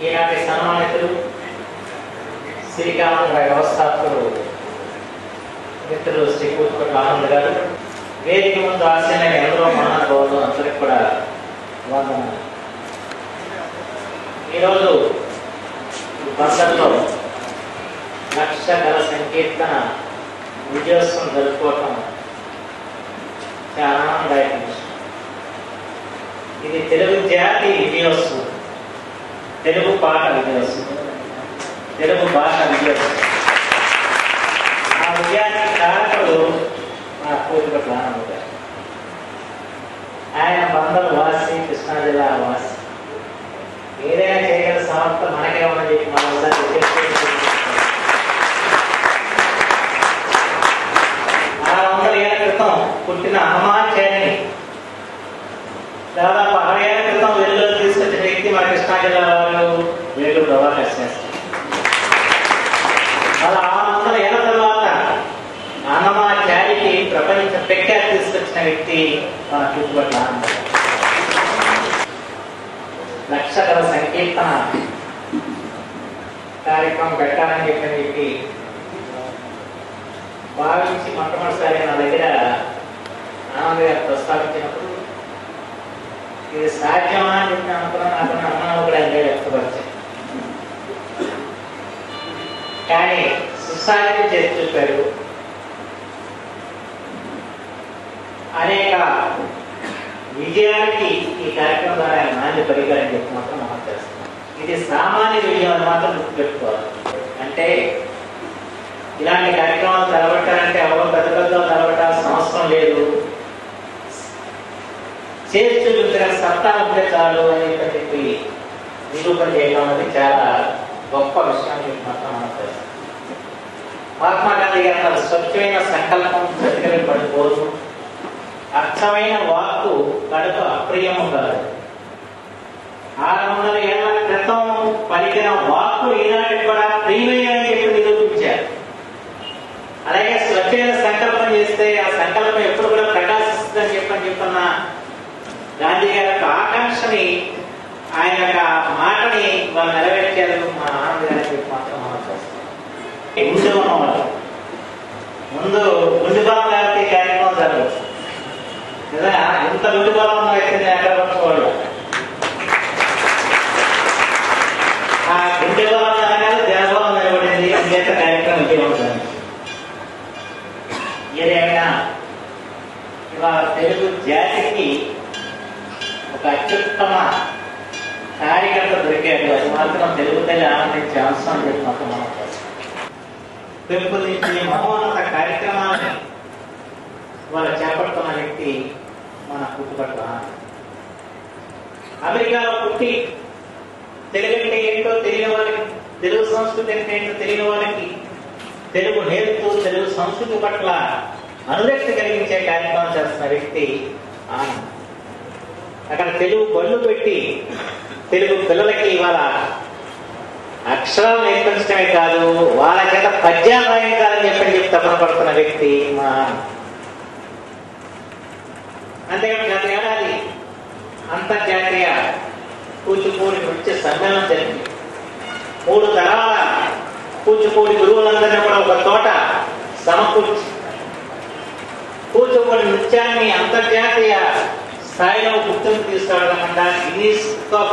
ఈనాటి సన్మానితులు శ్రీకాంత వ్యవస్థాపకులు మిత్రులు శ్రీ కూతుపట్ల ఆనంద్ గారు, వేదిక ముందు ఆశలైన ఎందరో మహానుభావులు అందరికి కూడా వందనాలు. ఈరోజు బందర్లో లక్ష గల సంకీర్తన విజయోత్సవం జరుపుకోవటం చాలా ఆనందదాయకం విషయం. ఇది తెలుగు జాతి విజయోత్సవం, తెలుగు పాట విజయోత్సవం, తెలుగు భాష విజయోత్సవం. ఆ విజయానికి కారకుడు మా కూతుపట్ల ఆనంద్ గారు. ఆయన బందరు వాసి, కృష్ణా జిల్లా వాసి. ఏదైనా చేయగల సమర్థ మనకే ఉన్నది చెప్పి మనం ఒకసారి 600 ఏళ్ల క్రితం పుట్టిన హనుమాచార్యని దాదాపు 60 ఏళ్ల క్రితం వెలుగులో తీసుకొచ్చిన వ్యక్తి మన కృష్ణా జిల్లా వారు వేలూరు ప్రభాకర్ శాస్త్రి. అలా 600 ఏళ్ల తర్వాత హనుమాచార్యకి ప్రపంచ ప్రఖ్యాతి తీసుకొచ్చిన వ్యక్తి మన కూతుపట్ల ఆనంద్. లక్ష గల సంకీర్తన కార్యక్రమం పెట్టాలని చెప్పిన వ్యక్తి భావించి మొట్టమొదటిసారి నా దగ్గర ఆనంద్ గారు ప్రస్తావించినప్పుడు ఇది సాధ్యమా అని చెప్పి అనుకున్నాను. నాకు అనుమానాలు కూడా ఇంకా వ్యక్తపరిచాయి. కానీ సుసాధ్యం చేసి చూపారు. అనేక విజయానికి ఈ కార్యక్రమం ద్వారా ఆయన నాణ్య పరికరం చెప్పి మాత్రం మనం చేస్తున్నాం. ఇది సామాన్య విజయం అని మాత్రం గుర్తుపెట్టుకోవాలి. అంటే ఇలాంటి కార్యక్రమాలు తలబట్టాలంటే ఎవరో పెద్ద పెద్దలు తలబట్టాల్సిన అవసరం లేదు. చేసి చూపించగల సత్తా ఉంటే చాలు అని చెప్పి నిరూపణ చేయడం అనేది చాలా గొప్ప విషయం చెప్పి మాత్రం మనం చేస్తాం. మహాత్మా గాంధీ గారు స్వచ్ఛమైన సంకల్పం ప్రతికరణ పడిపోదు, అర్థమైన వాక్కు కడుపు అప్రియము కాదు. 600 ఏళ్ల క్రితం పలికిన వాక్కు ఈనాటి కూడా ప్రియమే అని చెప్పి నిరూపించారు. అలాగే స్వచ్ఛమైన సంకల్పం చేస్తే ఆ సంకల్పం ఎప్పుడు కూడా ప్రకాశిస్తుందని చెప్పున్న గాంధీ గారి యొక్క ఆకాంక్షని, ఆయన యొక్క మాటని వాళ్ళు నెరవేర్చారు. మా ఆనంద్ గారి చెప్పి మాత్రం మనం చూస్తాం. ముందు ఉన్నవాళ్ళు ముందు గుండె బలం లేకపోతే కార్యక్రమం జరగవచ్చు. నిజంగా ఇంత గుండె బలం ఉన్న వ్యక్తిని ఎక్కడ పట్టుకోవాలి. ఆ గుండె బలం అనగానే దేహబలం నిలబడింది. అంచేత కార్యక్రమం విజయవంతం. ఏదైనా ఇవాళ తెలుగు జాతికి ఒక అత్యుత్తమ కార్యకర్త దొరికాడు. అది మాత్రం తెలుగు తల్లి ఆనందించే అంశం అని చెప్పి మాత్రం మనం పెంపొందించి మహోన్నత కార్యక్రమాన్ని వాళ్ళు చేపడుతున్న వ్యక్తి మన కూతుపట్ల. అమెరికాలో పుట్టి తెలుగు అంటే ఏంటో తెలియని వాళ్ళకి, తెలుగు సంస్కృతి అంటే ఏంటో తెలియని వాళ్ళకి తెలుగు నేర్పుతూ తెలుగు సంస్కృతి పట్ల అనురక్తి కలిగించే కార్యక్రమం చేస్తున్న వ్యక్తి ఆనంద్. అక్కడ తెలుగు బళ్ళు పెట్టి తెలుగు పిల్లలకి ఇవాళ అక్షరాలు నేర్పించడమే కాదు, వాళ్ళ చేత పద్యాలు రాయించాలని చెప్పి తపన పడుతున్న వ్యక్తి మా. అంతేకాదు గత ఏడాది అంతర్జాతీయ కూచిపూడి నృత్య సమ్మేళనం జరిగింది. 3 తరాల కూచిపూడి గురువులందరినీ కూడా ఒక చోట సమకూర్చి కూచిపూడి నృత్యాన్ని అంతర్జాతీయ స్థాయిలో గుర్తింపు తీసుకురావకుండా గిన్నీస్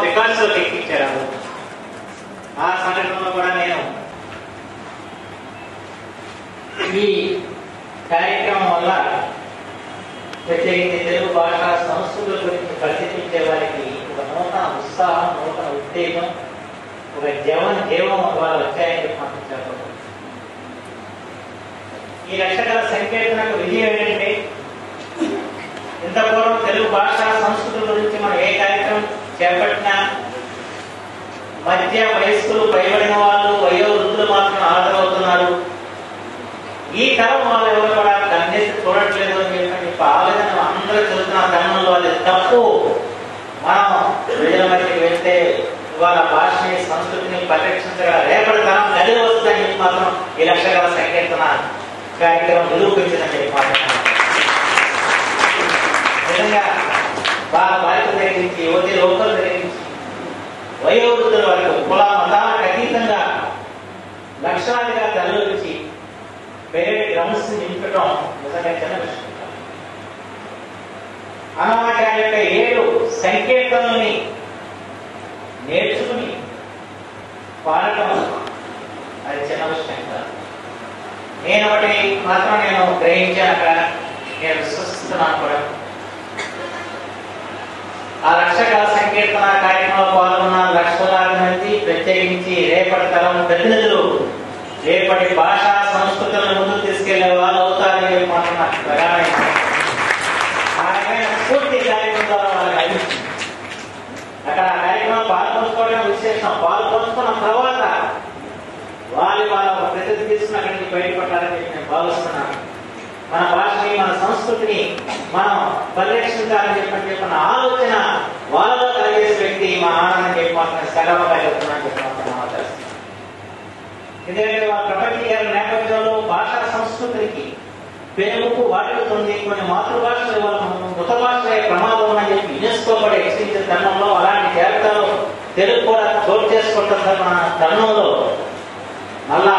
రికార్డ్స్ లో ఎక్కించారు. ఆ సంఘటనలో కూడా నేను ఈ కార్యక్రమం వల్ల ప్రత్యేకించి తెలుగు భాష సంస్కృతుల గురించి ప్రతిపించే వారికి ఒక నూతన ఉత్సాహం, నూతన ఉత్తేజం, ఒక జీవం ద్వారా వచ్చాయని మనం చెప్పదు. ఈ లక్షల సంకీర్తనకు విజయం ఏంటంటే, ఇంత పూర్వం తెలుగు భాష సంస్కృతుల గురించి మనం ఏ కార్యక్రమం చేపట్టినా మధ్య వయస్కులు, పైబడిన వాళ్ళు, వయోవృద్ధులు మాత్రం హాజరవుతున్నారు. ఈ తరం వాళ్ళు ఎవరు కూడా కన్నెత్తి చూడట్లేదు అని చెప్పి ఆవేదన అందరూ చూస్తున్న తరుణంలో అది తప్పు. మనం ప్రజల మధ్యకి వెళ్తే ఇవాళ భాషని, సంస్కృతిని పరిరక్షించగల రేపటి తరం గదిలో వస్తుందని చెప్పి మాత్రం ఈ లక్షల సంకీర్తన కార్యక్రమం నిరూపించిందని చెప్పి మాట్లాడుతున్నాం. నిజంగా బాగా బాధ్యత తగ్గించి యువతి లోకల్ తగ్గించి వయోవృద్ధుల వరకు కుల మతాలకు అతీతంగా లక్షలాదిగా తరలించి పేరెంట్ గ్రౌండ్స్ నింపడం నిజంగా చిన్న విషయం. అన్నమాచార్య యొక్క 7 సంకేతాలని నేర్చుకుని పాడటం అది చిన్న విషయం కాదు. నేను ఒకటి మాత్రం నేను గ్రహించాక నేను విశ్వసిస్తున్నాను కూడా. ఆ లక్షకాల సంకీర్తన కార్యక్రమంలో పాల్గొన్న లక్షలాది మంది, ప్రత్యేకించి రేపటి తరం ప్రతినిధులు రేపటి భాషా సంస్కృతులను ముందుకు తీసుకెళ్లే వాళ్ళు అవుతారని చెప్పి మాత్రం నాకు ప్రగాఢమైన పూర్తి కార్యక్రమం ద్వారా వాళ్ళకి అనిపించింది. అక్కడ ఆ కార్యక్రమం పాల్పంచుకోవడం విశేషం. పాల్పంచుకున్న తర్వాత వాళ్ళ ప్రతినిధి తీసుకుని అక్కడి నుంచి బయటపడాలని చెప్పి నేను భావిస్తున్నాను. మన భాషని, మన సంస్కృతిని మనం పరిరక్షించాలని చెప్పిన ఆలోచన వాళ్ళలో కలిగేసే వ్యక్తి మా ఆనందం చెప్పి మాత్రం సగర్వంగా చెప్తున్నాను చెప్పి మాత్రం. ఎందుకంటే వాళ్ళ ప్రపంచీకరణ నేపథ్యంలో భాషా సంస్కృతికి పేరుకు వాడుతుంది. కొన్ని మాతృభాషలు వాళ్ళ మృత భాషలే ప్రమాదం అని చెప్పి యునెస్కో కూడా హెచ్చరించిన తరుణంలో అలాంటి జాబితాలో తెలుగు కూడా చోటు చేసుకుంటున్న తరుణంలో మళ్ళా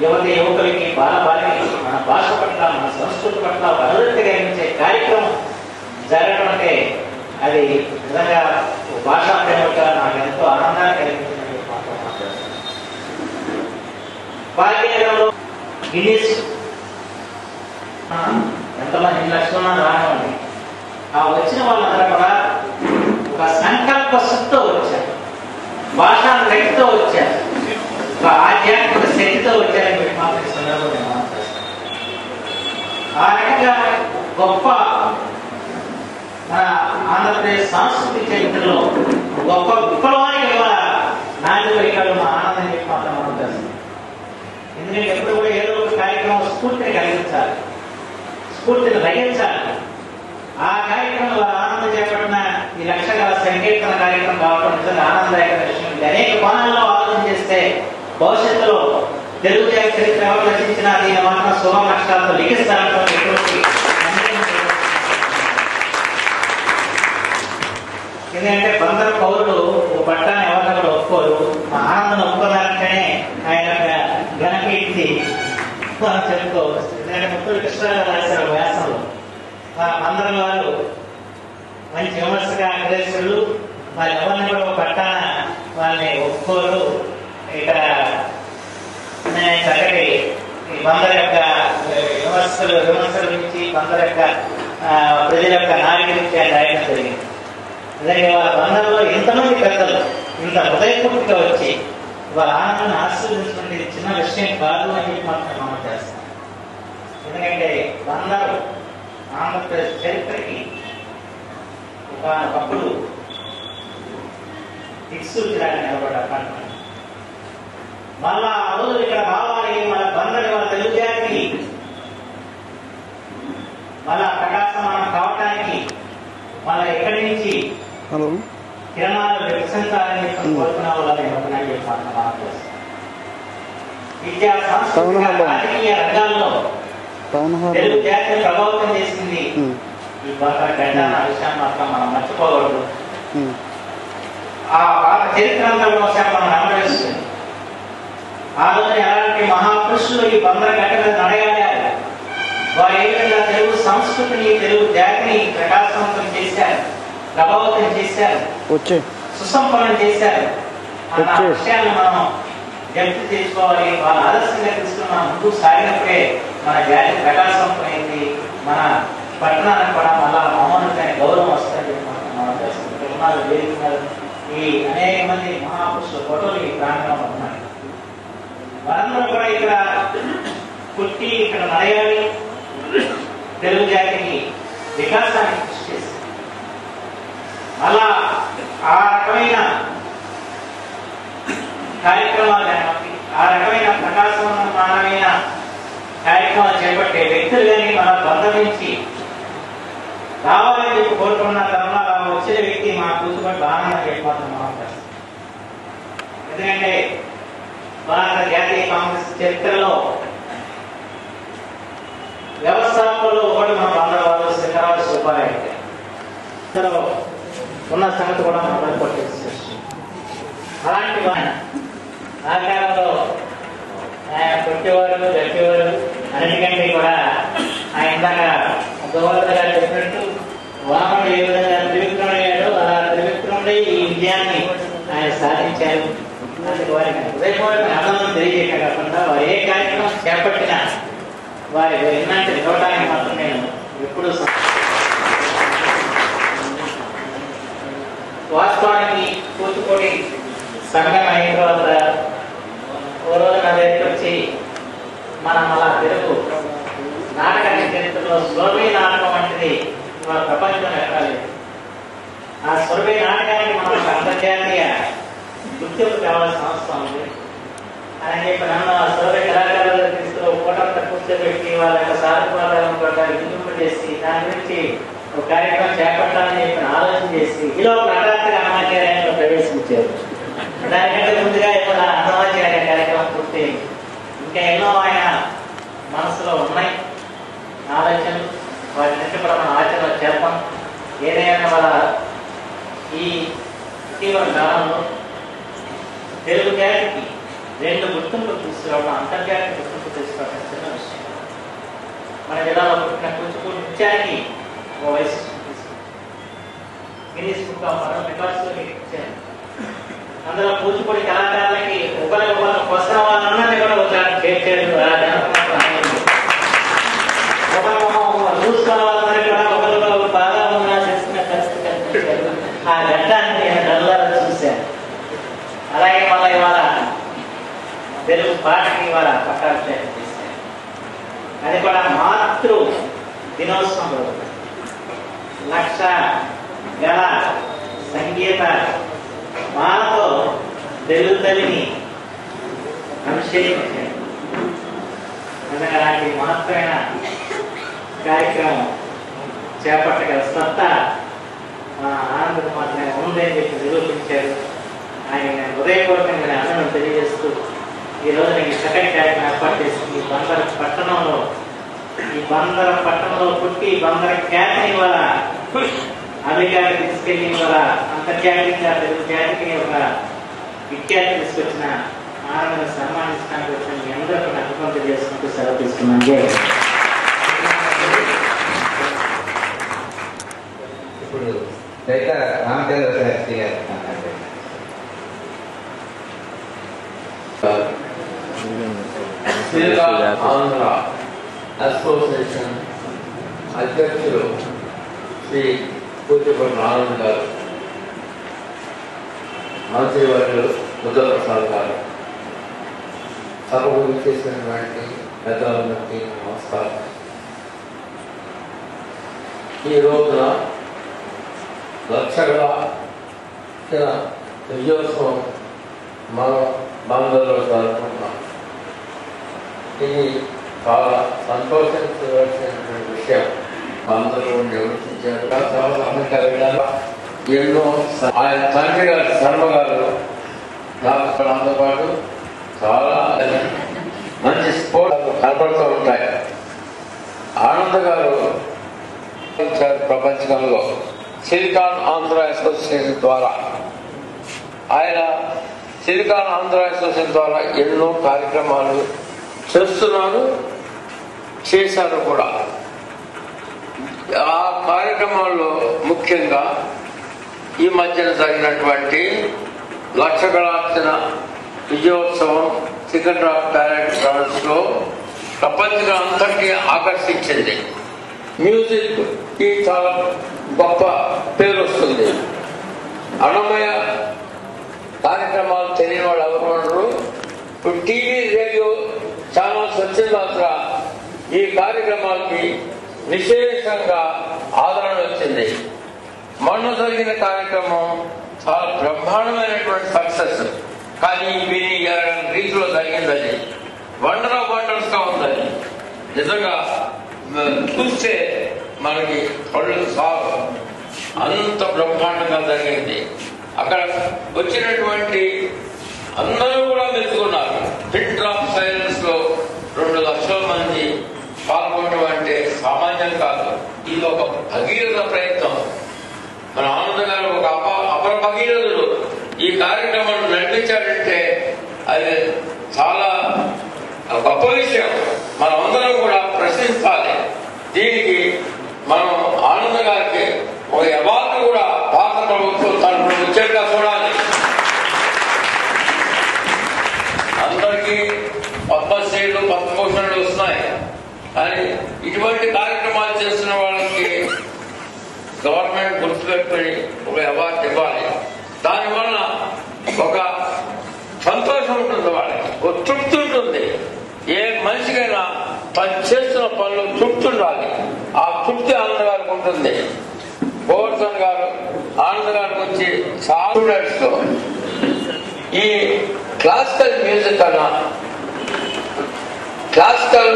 యువకులకి, బాలబాలికలకి మన భాష పట్ల, మన సంస్కృతి పట్ల అభివృద్ధి కలిగించే కార్యక్రమం జరగడం అంటే అది నిజంగా భాషా ప్రేమగా నాకు ఎంతో ఆనందాన్ని కలిగించిందని మాట్లాడుతున్నాను. భాగ్యనగరంలో గిన్నీస్ ఎంతమంది 2 లక్షలు రానివ్వండి, ఆ వచ్చిన వాళ్ళందరూ కూడా ఒక సంకల్ప శక్తితో వచ్చారు, భాషా శక్తితో వచ్చారు, ఒక ఆధ్యాత్మిక శక్తితో వచ్చారని చెప్పి మాత్రం సందర్భంగా మాట్లాడుతారు. ఆ రకంగా గొప్ప మన ఆంధ్రప్రదేశ్ సాంస్కృతిక చరిత్రలో గొప్ప విప్లవానికి నాటిలో ఇక్కడ మా ఆనందం చెప్పి మాత్రం మనం చేస్తాం. ఎందుకంటే ఎప్పుడు కూడా ఏదో ఒక కార్యక్రమం స్ఫూర్తిని కలిగించాలి, స్ఫూర్తిని రగించాలి. ఆ కార్యక్రమంలో ఆనందం చేపట్టిన ఈ లక్షకాల సంకీర్తన కార్యక్రమం కావడం నిజంగా ఆనందదాయక విషయం. అనేక కోణాల్లో ఆలోచన చేస్తే భవిష్యత్తులో తెలుగు జాతి చరిత్ర ఎవరు రచించినా దీని మాత్రం శుభ నష్టాలతో లిఖిస్తారని ఎటువంటి. ఎందుకంటే బందరు పౌరులు పట్టాన్ని ఎవరిని కూడా ఒప్పుకోరు. మా ఆనందం ఒప్పుకోవాలంటేనే ఆయన ఘనకీర్తి చెప్పుకోవచ్చు. ఎందుకంటే ముత్తూరు కృష్ణరావు రాశారు వ్యాసంలో, అందరం వారు మంచి విమర్శగా అగ్రేసులు, వాళ్ళు ఎవరిని కూడా పట్టాన వాళ్ళని ఒప్పుకోరు. ఇక్కడ చక్కటి బందర్ యొక్క విమర్శల నుంచి, బందర్ యొక్క ప్రజల యొక్క నాయకుల నుంచి ఆయన రాయడం జరిగింది. నిజంగా వాళ్ళ బందర్లో ఎంతమంది పెద్దలు ఇంత హృదయపూర్తిగా వచ్చి వాళ్ళ ఆనందాన్ని ఆశీర్వదించుకుంటే చిన్న విషయం కాదు అని చెప్పి మాత్రం మనం చేస్తాం. ఎందుకంటే బందరు ఆంధ్రప్రదేశ్ చరిత్రకి ఒకప్పుడు దిక్సూచిలాగా నిలబడ్డారు. మళ్ళా ఆ రోజు ఇక్కడ రావాలి, మన బందరు మన తెలుగు జాతికి మళ్ళా ప్రకాశమానం కావటానికి మళ్ళా ఎక్కడి నుంచి కిరణాలు వికసించాలని కోరుకున్న వాళ్ళని చెప్పాలి. విద్యా, సాంస్కృతిక, రాజకీయ రంగాల్లో తెలుగు జాతిని ప్రభావితం చేసింది ఈ భాష గడ్డ అన్న విషయాన్ని మాత్రం మనం మర్చిపోకూడదు. ఆ పాత చరిత్ర అంతా ఒకసారి మనం నమ్మవేస్తుంది. ఆ రోజు ఎలాంటి మహాపురుషులు ఈ బందర గడ్డ మీద నడయాడారు, వారు ఏ విధంగా తెలుగు సంస్కృతిని, తెలుగు జాతిని ప్రకాశవంతం చేశారు, ప్రభావితం చేశారు, సుసంపన్నం చేశారు అన్న విషయాన్ని మనం జప్తు చేసుకోవాలి. వాళ్ళ ఆదర్శంగా తీసుకుని మనం ముందుకు సాగినప్పుడే మన జాతి ప్రకాశవంతమైంది, మన పట్టణానికి కూడా మళ్ళా మహోన్నతమైన గౌరవం వస్తుంది. మనం చేస్తున్నారు వేదికన్నారు ఈ అనేక మంది మహాపురుషుల ఫోటోలు ఈ ప్రాంతంలో ఉన్నాయి. వారందరూ కూడా ఇక్కడ పుట్టి ఇక్కడ నడయాలి, తెలుగు జాతికి వికాసానికి కృషి చేస్తారు. అలా ఆ రకమైన కార్యక్రమాలు, ఆ రకమైన ప్రకాశవంతమైన కార్యక్రమాలు చేపట్టే వ్యక్తులు కానీ మన బంధరించి రావాలని చెప్పి కోరుకున్న తరుణాలు వచ్చే వ్యక్తి మా కూర్చుబడి ఆనందం చెప్పాలని మనం. ఎందుకంటే భారత జాతీయ కాంగ్రెస్ చరిత్రలో వ్యవస్థాపకులు ఒకటి మన బంధవాళ్ళు శంకరరావు సుబ్బారావు. ఉన్న సంగతి కూడా మనం కొట్టేసి అలాంటి ఆ కాలంలో ఆయన కొట్టేవారు గట్టేవారు అన్నిటికంటే కూడా ఆయన ఇందాక గోవర్ధన గారు చెప్పినట్టు వామనుడు ఏ విధంగా త్రివిక్రమయ్యాడో అలా త్రివిక్రముడై ఈ విజయాన్ని ఆయన సాధించారు. అందుకు వారికి హృదయపూర్వక ఆనందం తెలియజేయక కాకుండా వారు ఏ కార్యక్రమం చేపట్టినా వారి ఎన్నాంటి నిలవడానికి మాత్రం నేను ఎప్పుడు వాస్తవానికి కూచిపూడి సంఘం అయిన తర్వాత ఓ రోజు నా దగ్గరికి వచ్చి మనం అలా తెలుగు నాటక చరిత్రలో స్వరవే నాటకం వంటిది మన ప్రపంచం ఎక్కలేదు. ఆ స్వరవే నాటకానికి మనం అంతర్జాతీయ గుర్తింపు కావాల్సిన అవసరం ఉంది అని చెప్పి నన్ను ఆ స్వరవే కళాకారుల తీసుకుని ఓటంతా కూర్చోబెట్టి వాళ్ళ యొక్క సాధుపాదాలను గుర్తింపు చేసి దాని గురించి ఒక కార్యక్రమం చేపట్టాలని చెప్పి ఆలోచన చేసి ఈలో హఠాత్తుగా అన్నమాచార్యంలో ప్రవేశించారు. దానికంటే ముందుగా ఇప్పుడు అన్నమాచార్య కార్యక్రమం పూర్తి ఇంకా ఎన్నో ఆయన మనసులో ఉన్నాయి ఆలోచనలు, వాటిని కూడా మనం ఆచరణ చేద్దాం. ఏదైనా వాళ్ళ ఈ ఇటీవల కాలంలో తెలుగు జాతికి 2 గుర్తింపులు తీసుకురావడం, అంతర్జాతీయ గుర్తింపు తీసుకురావడం చిన్న విషయం. మన జిల్లాలో పుట్టిన కూచిపూడి నృత్యానికి ఓ వైశిష్టం తీసుకుంటాం. గిన్నీస్ బుక్ ఆఫ్ వరల్డ్ రికార్డ్స్లోకి ఇచ్చారు. అందులో కూచిపూడి కళాకారులకి ఒకరికి వస్తున్న వాళ్ళందరినీ కూడా ఒకసారి చేర్చారు. చూసుకున్న వాళ్ళందరూ కూడా ఒకరు బాగా ఉన్నా చేసుకునే పరిస్థితి కనిపించారు. ఆ ఘట్టాన్ని నేను కళ్ళారా చూశాను. అలాగే మళ్ళీ ఇవాళ తెలుగు పాటకి ఇవాళ పట్టాభిషేకం చేశారు. అది కూడా మాతృ దినోత్సవం రోజు లక్ష గల సంగీత మాలతో తెలుగు తల్లిని అభిషేకించారు. అలాంటి మహత్తరమైన కార్యక్రమం చేపట్టగల సత్తా మా ఆనందకు మాత్రమే ఉందని చెప్పి నిరూపించారు. ఆయన హృదయపూర్వకంగా ఆనందం తెలియజేస్తూ ఈరోజు నేను చక్కటి కార్యక్రమం ఏర్పాటు చేసి ఈ బందర పట్టణంలో పుట్టి బందర ఖ్యాతిని వాళ్ళ అమెరికాకి తీసుకెళ్లి వాళ్ళ అంతర్జాతీయంగా తెలుగు జాతికి ఒక విఖ్యాతి తీసుకొచ్చిన ఆనందం సన్మానించడానికి వచ్చిన మీ అందరూ కూడా అభివృద్ధి తెలియజేసుకుంటూ సెలవు తీసుకున్నాను. ఇప్పుడు రామచంద్ర శాస్త్రి గారు ఆంధ్ర అసోసియేషన్ అధ్యక్షులు శ్రీ కూచిపూడి ఆనంద్ గారు, మంత్రివర్యులు బుద్ధప్రసాద్ గారు, సభకు చేసినటువంటి పెద్దలందరికీ నమస్కారం. ఈ రోజున లక్షల విజయోత్సవం మనం బందర్లో జరుపుకుంటున్నాం. ఇది చాలా సంతోషించవలసినటువంటి విషయం. బందరు నివసించారు. చాలా సమయంలో ఎన్నో ఆయన తండ్రి గారు శర్మ గారు నాతో పాటు చాలా మంచి స్పోర్ట్స్ కనపడుతూ ఉంటాయి. ఆనంద్ గారు ప్రపంచంలో సిలికాన్ ఆంధ్ర అసోసియేషన్ ద్వారా ఆయన సిలికాన్ ఆంధ్ర అసోసియేషన్ ద్వారా ఎన్నో కార్యక్రమాలు చేస్తున్నారు, చేశారు కూడా. ఆ కార్యక్రమాల్లో ముఖ్యంగా ఈ మధ్యన జరిగినటువంటి లక్షగళార్చన విజయోత్సవం సికింద్రాబాద్ టాలెంట్ గ్రౌండ్స్ లో ప్రపంచం అంతటికీ ఆకర్షించింది. మ్యూజిక్ కి చాలా గొప్ప పేరు వస్తుంది. అన్నమయ్య కార్యక్రమాలు తెలియని వాళ్ళు ఎవరు ఉండరు. ఇప్పుడు టీవీ రేడియో ఛానల్స్ వచ్చిన మాత్రం ఈ కార్యక్రమాలకి విశేషంగా ఆదరణ వచ్చింది. మొన్న జరిగిన కార్యక్రమం చాలా బ్రహ్మాండమైనటువంటి సక్సెస్. కానీ విని ఎరగని రీతిలో జరిగింది. అది వండర్ ఆఫ్ వండర్స్ గా ఉందని నిజంగా చూస్తే మనకి పళ్ళు సాగు అంత బ్రహ్మాండంగా జరిగింది. అక్కడ వచ్చినటువంటి అందరూ కూడా మెచ్చుకున్నారు. పిన్ డ్రాప్ సైలెన్స్ లో 2 లక్షల మంది పాల్గొనడం అంటే సామాన్యం కాదు. ఇది ఒక భగీరథ ప్రయత్నం. మన ఆనంద్ గారు ఒక అపర భగీరథుడు ఈ కార్యక్రమం నడిపించాడంటే అది చాలా గొప్ప విషయం. మనం అందరం కూడా ప్రశ్నించాలి. దీనికి మనం ఆనంద్ గారికి ఒక అవార్డు కూడా భారత ప్రభుత్వం తరఫున వచ్చేట్టుగా చూడాలి. అందరికీ పద్మశ్రీలు పద్మభూషణులు వస్తున్నాయి, కానీ ఇటువంటి కార్యక్రమాలు చేస్తున్న వాళ్ళకి గవర్నమెంట్ గుర్తుపెట్టుకుని ఒక అవార్డు ఇవ్వాలి. దానివల్ల ఒక సంతోషం ఉంటుంది, వాళ్ళకి ఒక తృప్తి ఉంటుంది. ఏ మనిషికైనా తను చేస్తున్న పనులు తృప్తి ఉండాలి. ఆ తృప్తి ఆనంద్ గారికి ఉంటుంది. గోవర్ధన్ గారు ఆనంద్ గారి గురించి స్టూడెంట్స్ ఈ క్లాసికల్ మ్యూజిక్ అన్నా క్లాసికల్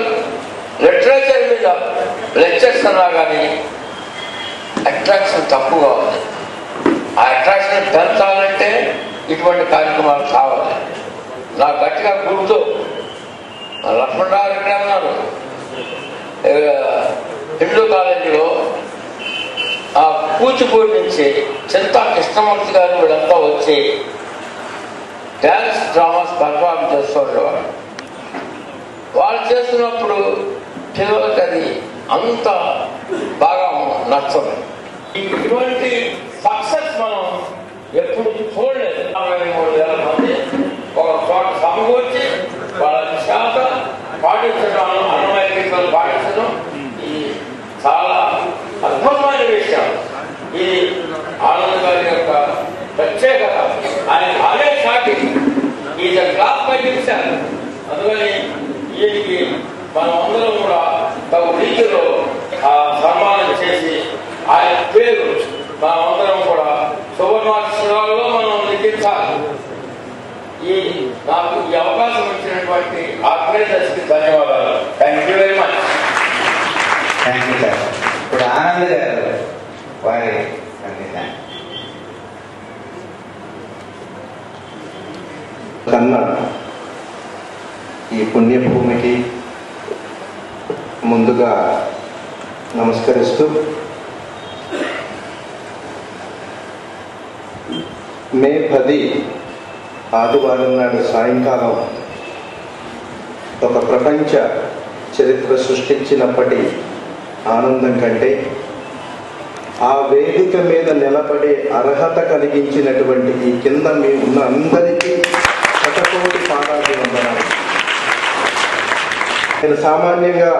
లిటరేచర్ మీద లెక్చర్స్ అన్నా కానీ అట్రాక్షన్ తక్కువగా ఉంది. ఆ అట్రాక్షన్ పెంచాలంటే ఇటువంటి కార్యక్రమాలు కావాలి. నాకు గట్టిగా గుర్తు లక్ష్మణరావు ఇక్కడే ఉన్నారు. హిందూ కాలేజీలో ఆ కూచిపూడి నుంచి చింతా కృష్ణమూర్తి గారు వీళ్ళంతా వచ్చి డ్యాన్స్ డ్రామాస్ పర్ఫార్మ్ చేస్తూ ఉండేవారు. వాళ్ళు చేస్తున్నప్పుడు పిల్లలకి అది అంత బాగా నచ్చదు. ఇటువంటి సక్సెస్ మనం ఎప్పుడు చూడలేదు. 43,000 మంది ఒక చోట సమకూర్చి వాళ్ళ చేత పాటించడం, అన్నమయ్య గీతాలు పాటించడం ఇది చాలా అద్భుతమైన విషయం. ఇది ఆనంద్ గారి యొక్క ప్రత్యేకత. ఆయన అదే సాటి ఈజ్ క్లాస్ పైపించారు. అందుకని వీరికి మనం అందరం కూడా తగు రీతిలో సన్మానం చేసి ఆయన పేరు మనం అందరం కూడా సువర్ణాక్షరాల్లో మనం లిఖించాలి. నాకు ఈ అవకాశం ఇచ్చినటువంటి ఆర్గనైజర్స్కి ధన్యవాదాలు. Thank you very much. Thank you sir. ఇప్పుడు ఆనంద్ గారు వారి కన్నా ఈ పుణ్యభూమికి ముందుగా నమస్కరిస్తూ మే 10 ఆదివారం నాడు సాయంకాలం ఒక ప్రపంచ చరిత్ర సృష్టించినప్పటి ఆనందం కంటే ఆ వేదిక మీద నిలబడే అర్హత కలిగించినటువంటి ఈ కింద మీ ఉన్న అందరికీ శతకోటి పాదాభివందనాలు. నేను సామాన్యంగా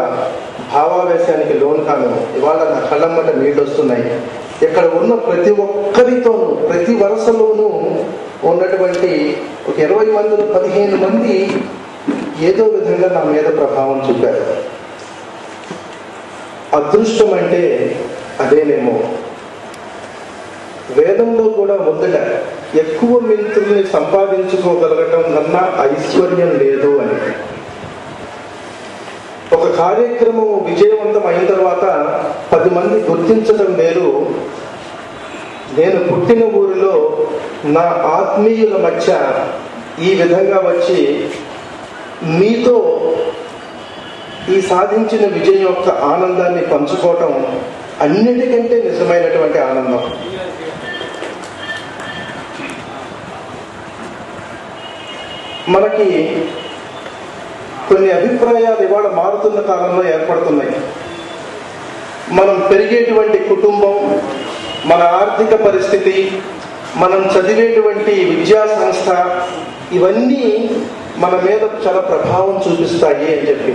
భావావేశానికి లోను కాను. ఇవాళ నా కళ్ళమ్మట నీళ్ళు వస్తున్నాయి. ఇక్కడ ఉన్న ప్రతి ఒక్కరితోనూ ప్రతి వరుసలోనూ ఉన్నటువంటి ఒక 20 మంది 15 మంది ఏదో విధంగా నా మీద ప్రభావం చూపారు. అదృష్టం అంటే అదేనేమో. వేదంలో కూడా మొదట ఎక్కువ మిత్రుల్ని సంపాదించుకోగలగటం కన్నా ఐశ్వర్యం లేదు అని. ఒక కార్యక్రమం విజయవంతం అయిన తర్వాత 10 మంది గుర్తించడం వేరు. నేను పుట్టిన ఊరిలో నా ఆత్మీయుల మధ్య ఈ విధంగా వచ్చి మీతో ఈ సాధించిన విజయం యొక్క ఆనందాన్ని పంచుకోవటం అన్నిటికంటే నిజమైనటువంటి ఆనందం. మనకి కొన్ని అభిప్రాయాలు ఇవాళ మారుతున్న కాలంలో ఏర్పడుతున్నాయి. మనం పెరిగేటువంటి కుటుంబం, మన ఆర్థిక పరిస్థితి, మనం చదివేటువంటి విద్యా సంస్థ, ఇవన్నీ మన మీద చాలా ప్రభావం చూపిస్తాయి అని చెప్పి.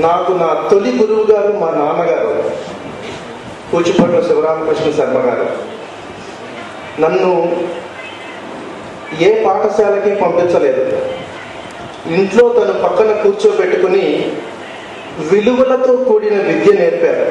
నాకు నా తొలి గురువు గారు మా నాన్నగారు కూచిపూడిలో శివరామకృష్ణ శర్మ గారు. నన్ను ఏ పాఠశాలకి పంపించలేదు. ఇంట్లో తను పక్కన కూర్చోబెట్టుకుని విలువలతో కూడిన విద్య నేర్పారు.